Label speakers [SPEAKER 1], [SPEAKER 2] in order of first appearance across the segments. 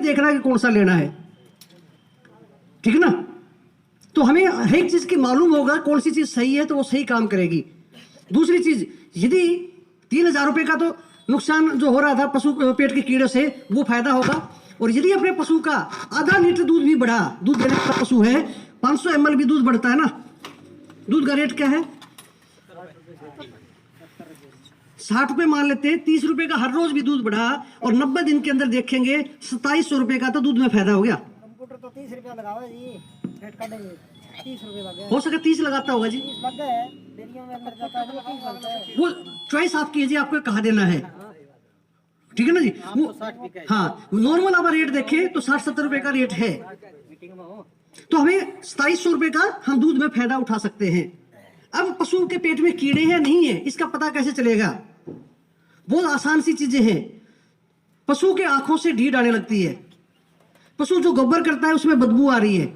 [SPEAKER 1] देखना है कि कौन सा लेना है, ठीक है ना। तो हमें हर एक चीज की मालूम होगा कौन सी चीज सही है तो वो सही काम करेगी। दूसरी चीज, यदि 3,000 रुपए का तो नुकसान जो हो रहा था पशु पेट के कीड़े से, वो फायदा होगा। और यदि अपने पशु का आधा लीटर दूध भी बढ़ा, दूध देने वाला पशु है, 500 ml भी दूध बढ़ता है ना, दूध का रेट क्या है, 60 रुपए मान लेते हैं, 30 रुपए का हर रोज भी दूध बढ़ा और 90 दिन के अंदर देखेंगे 2700 रुपए का तो दूध में फायदा हो गया।
[SPEAKER 2] कंप्यूटर तो 30 रुपया लगाओ जी, रेट काटेंगे 30 रुपए लगे,
[SPEAKER 1] हो सके 30 लगाता होगा जी,
[SPEAKER 2] 30 लग गए डेरियों में अंदर जाता है तो 30 बनता है।
[SPEAKER 1] वो चॉइस आपकी है जी, आपको कहा देना है, ठीक है ना जी। वो हाँ, नॉर्मल आप रेट देखें तो 60-70 रुपए का रेट है, तो हमें 2700 रुपए का हम दूध में फायदा उठा सकते हैं। अब पशु के पेट में कीड़े हैं नहीं है, इसका पता कैसे चलेगा? बहुत आसान सी चीजें हैं। पशु के आंखों से ढीड आने लगती है, पशु जो गोबर करता है उसमें बदबू आ रही है,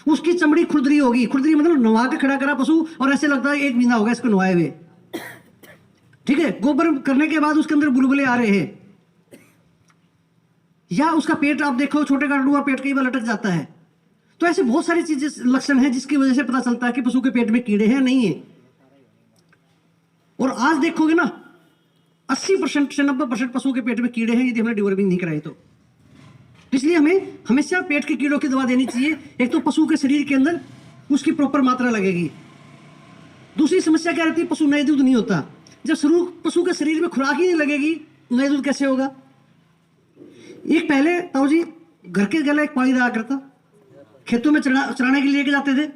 [SPEAKER 1] उसकी चमड़ी खुरदरी होगी, खुरदरी मतलब नवा के खड़ा करा पशु और ऐसे लगता है 1 महीना हो गया इसको नवाए हुए, ठीक है। गोबर करने के बाद उसके अंदर बुलबुले आ रहे हैं, या उसका पेट आप देखो छोटे गाड़ुआ पेट कई बार लटक जाता है। तो ऐसे बहुत सारी चीजें लक्षण हैं जिसकी वजह से पता चलता है कि पशु के पेट में कीड़े हैं नहीं है। और आज देखोगे ना 80% से 90% पशु के पेट में कीड़े हैं यदि हमने डिवर्मिंग नहीं कराई तो। इसलिए हमें हमेशा पेट के कीड़ों की दवा देनी चाहिए। एक तो पशु के शरीर के अंदर उसकी प्रॉपर मात्रा लगेगी। दूसरी समस्या क्या रहती है, पशु नए दूध नहीं होता। जब पशु के शरीर में खुराक ही नहीं लगेगी, नए दूध कैसे होगा? एक पहले ताऊ जी घर के गले एक पानी रहा करता, खेतों में चराने के लिए लेके जाते थे,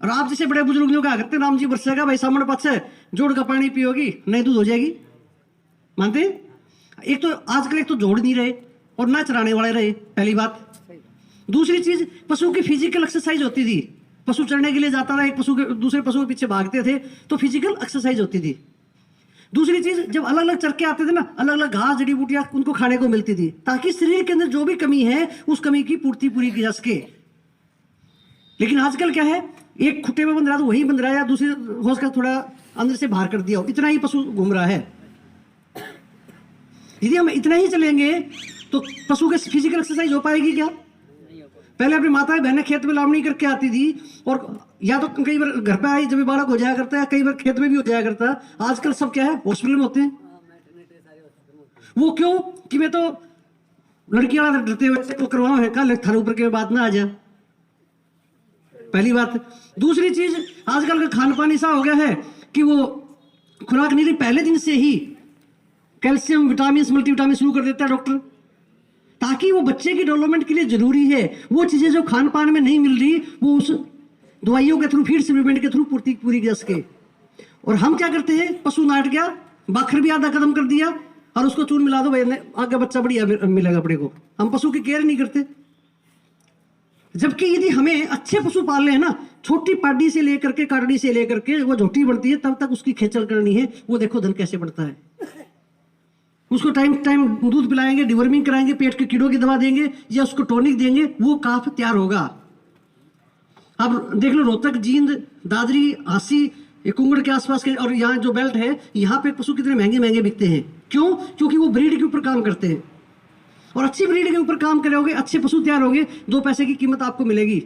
[SPEAKER 1] और आप जैसे बड़े बुजुर्ग लोग क्या करते, राम जी बरसेगा भाई सामने पास से जोड़ का पानी पियोगी नई दूध हो जाएगी, मानते? एक तो आजकल एक तो जोड़ नहीं रहे और ना चराने वाले रहे, पहली बात। दूसरी चीज, पशु की फिजिकल एक्सरसाइज होती थी। पशु चरने के लिए जाता था, एक पशु के दूसरे पशु के पीछे भागते थे, तो फिजिकल एक्सरसाइज होती थी। दूसरी चीज, जब अलग अलग चर के आते थे ना, अलग अलग घास जड़ी बूटियां उनको खाने को मिलती थी, ताकि शरीर के अंदर जो भी कमी है उस कमी की पूर्ति पूरी की जा सके। लेकिन आजकल क्या है, एक खुट्टे में बंध रहा तो वही बंध रहा है, या दूसरी होश का थोड़ा अंदर से बाहर कर दिया हो, इतना ही पशु घूम रहा है। यदि हम इतना ही चलेंगे तो पशु के फिजिकल एक्सरसाइज हो पाएगी क्या? पहले अपनी माताएं बहनें खेत में लावणी करके आती थी, और या तो कई बार घर पे आई जब बालक हो जाया करता है, कई बार खेत में भी हो जाया करता है। आजकल सब क्या है, हॉस्पिटल में होते हैं। वो क्यों? कि मैं तो लड़कियां डरते हुए तो करवाओ है, कल थारे ऊपर के बात ना आ जा, पहली बात। दूसरी चीज, आजकल का खान पान ऐसा हो गया है कि वो खुराक नहीं रही, पहले दिन से ही कैल्शियम विटामिन मल्टीविटामिन शुरू कर देता है डॉक्टर, ताकि वो बच्चे की डेवलपमेंट के लिए जरूरी है वो चीजें जो खान पान में नहीं मिल रही वो उस दवाइयों के थ्रू, फीड सप्लीमेंट के थ्रू पूरी की जा सके। और हम क्या करते हैं, पशु नाट गया, बाखर भी आधा कदम कर दिया और उसको चून मिला दो, भाई आगे बच्चा बढ़िया मिलेगा अपने को। हम पशु की केयर नहीं करते। जबकि यदि हमें अच्छे पशु पालने हैं ना, छोटी पाडी से लेकर के काटड़ी से लेकर के वो झोटी बढ़ती है तब तक उसकी खेचल करनी है, वो देखो धन कैसे बढ़ता है। उसको टाइम टाइम दूध पिलाएंगे, डिवर्मिंग कराएंगे, पेट के कीड़ों की दवा देंगे या उसको टॉनिक देंगे, वो काफ तैयार होगा। अब देख लो रोहतक, जींद, दादरी, हांसी, कुंगड़ के आसपास के और यहाँ जो बेल्ट है, यहाँ पे पशु कितने महंगे महंगे बिकते हैं। क्यों? क्योंकि वो ब्रीड के ऊपर काम करते हैं, और अच्छी ब्रीड के ऊपर काम करोगे, अच्छे पशु तैयार होंगे, 2 पैसे की कीमत आपको मिलेगी,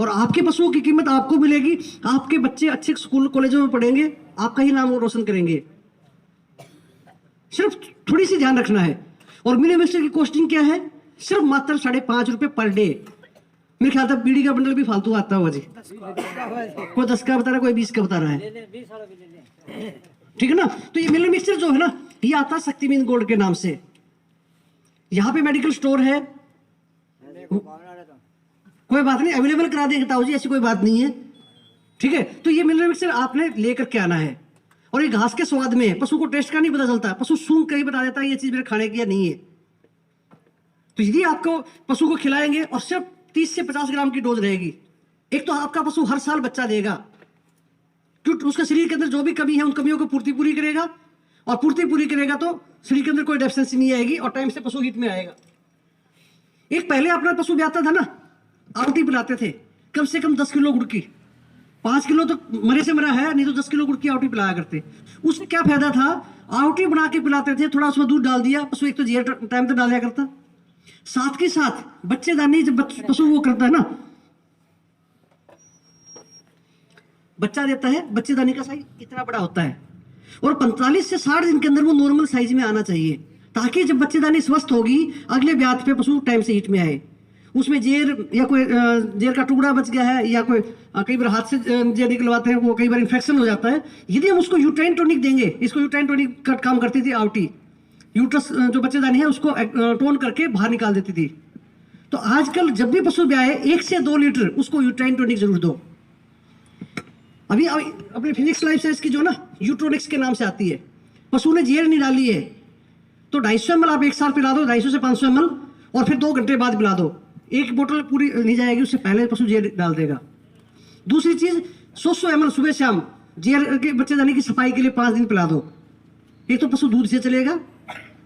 [SPEAKER 1] और आपके पशुओं की कीमत आपको मिलेगी। आपके बच्चे अच्छे स्कूल कॉलेजों में पढ़ेंगे, आपका ही नाम रोशन करेंगे। सिर्फ थोड़ी सी ध्यान रखना है। और मिली मिक्सचर की कॉस्टिंग क्या है? सिर्फ मात्र 5.5 रुपए पर डे। मेरे ख्याल से बीड़ी का बंडल भी फालतू आता होगा जी, कोई 10 का बता रहा है, कोई 20 का बता रहा है, ठीक है ना। तो ये मिली मिक्सचर जो है ना, ये आता है शक्तिमीन गोल्ड के नाम से। यहाँ पे मेडिकल स्टोर है, कोई बात नहीं, अवेलेबल करा देंगे ताऊ जी, ऐसी कोई बात नहीं है, ठीक है। तो ये मिनरल मिक्सचर आपने लेकर के आना है, और ये घास के स्वाद में है, पशु को टेस्ट का नहीं पता चलता, पशु सूंघ के ही बता देता है ये चीज मेरे खाने की या नहीं है। तो यदि आपको पशु को खिलाएंगे और सिर्फ 30 से 50 ग्राम की डोज रहेगी, एक तो आपका पशु हर साल बच्चा देगा, क्योंकि उसके शरीर के अंदर जो भी कमी है उन कमियों को पूर्ति पूरी करेगा, और पूर्ति पूरी करेगा तो शरीर के अंदर कोई डेफिशिएंसी नहीं आएगी और टाइम से पशु हिट में आएगा। एक पहले अपना पशु ब्याता था ना, आवटी पिलाते थे, कम से कम 10 किलो गुड़ की, 5 किलो तो मरे से मरा है, नहीं तो 10 किलो गुड़ की आवटी पिलाया करते। उससे क्या फायदा था? आवटी बना के पिलाते थे, थोड़ा उसमें दूध डाल दिया, पशु एक तो जीरा टाइम तक डाल दिया करता, साथ के साथ बच्चेदानी जब पशु वो करता है ना, बच्चा देता है, बच्चेदानी का साइज इतना बड़ा होता है और 45 से 60 दिन के अंदर वो नॉर्मल साइज में आना चाहिए, ताकि जब बच्चेदानी स्वस्थ होगी अगले ब्यात पे पशु टाइम से हीट में आए। उसमें जेर या कोई जेर का टुकड़ा बच गया है या कोई कई बार हाथ से जेर निकलवाते हैं, वो कई बार इन्फेक्शन हो जाता है। यदि हम उसको यूट्राइन टॉनिक देंगे, इसको यूट्राइन टॉनिक का काम करती थी आवटी, यूट्रस जो बच्चेदानी है उसको टोन करके बाहर निकाल देती थी। तो आजकल जब भी पशु ब्याए 1 से 2 लीटर उसको यूट्राइन टॉनिक जरूर दो। अभी अपने फिनिक्स लाइफ साइंस की जो ना यूट्रोनिक्स के नाम से आती है, पशु ने जेर नहीं डाली है तो 250 ml आप एक साल पिला दो, 250 से 500 ml, और फिर 2 घंटे बाद पिला दो। एक बोतल पूरी नहीं जाएगी, उससे पहले पशु जेर डाल देगा। दूसरी चीज 100 ml सुबह शाम जेर के बच्चेदानी की सफाई के लिए 5 दिन पिला दो। एक तो पशु दूध से चलेगा,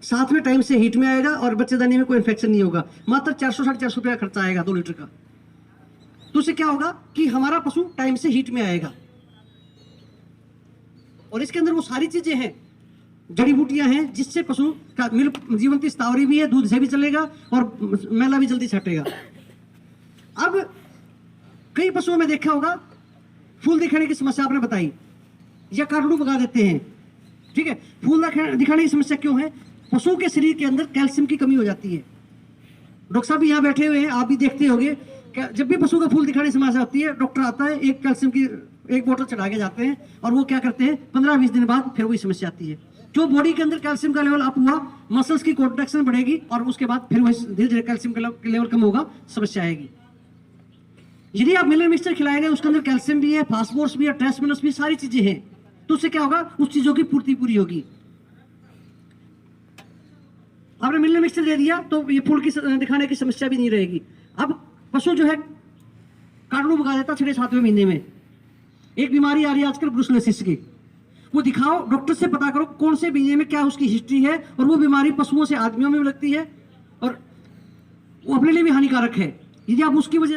[SPEAKER 1] साथ में टाइम से हीट में आएगा और बच्चेदानी में कोई इन्फेक्शन नहीं होगा। मात्र 400-450 रुपया खर्चा आएगा 2 लीटर का। तो उससे क्या होगा कि हमारा पशु टाइम से हीट में आएगा और इसके अंदर वो सारी चीजें हैं, जड़ी बूटियां हैं, जिससे पशु का जीवंती स्थावरी भी है, दूध से भी चलेगा और मैला भी जल्दी छटेगा। अब कई पशुओं में देखा होगा फूल दिखाने की समस्या आपने बताई या काटड़ू भगा देते हैं, ठीक है। फूल दिखाने की समस्या क्यों है? पशु के शरीर के अंदर कैल्शियम की कमी हो जाती है। डॉक्टर साहब भी यहाँ बैठे हुए हैं, आप भी देखते होंगे, जब भी पशु का फूल दिखाने की समस्या होती है, डॉक्टर आता है, एक कैल्शियम की एक बोतल चढ़ा के जाते हैं और वो क्या करते हैं 15-20 दिन बाद फिर वही समस्या आती है। जो बॉडी के अंदर कैल्शियम का लेवल अप हुआ, मसल्स की कॉन्ट्रैक्शन बढ़ेगी और उसके बाद फिर वही धीरे धीरे कैल्शियम का लेवल कम होगा, समस्या आएगी। यदि आप मिनरल मिक्सचर खिलाएंगे, उसके अंदर कैल्शियम भी है, फास्फोरस भी है, ट्रेस मिनरल्स भी, सारी चीजें हैं, तो उससे क्या होगा, उस चीजों की पूर्ति पूरी होगी। आपने मिनरल मिक्सचर दे दिया तो ये फूल की दिखाने की समस्या भी नहीं रहेगी। अब पशु जो है काटड़ू भगा देता 6-7वें महीने में। एक बीमारी आ रही है आजकल ब्रुसेलोसिस की, वो दिखाओ, डॉक्टर से पता करो कौन से महीने में क्या उसकी हिस्ट्री है, और वो बीमारी पशुओं से आदमियों में भी लगती है और वो अपने लिए भी हानिकारक है। यदि आप उसकी वजह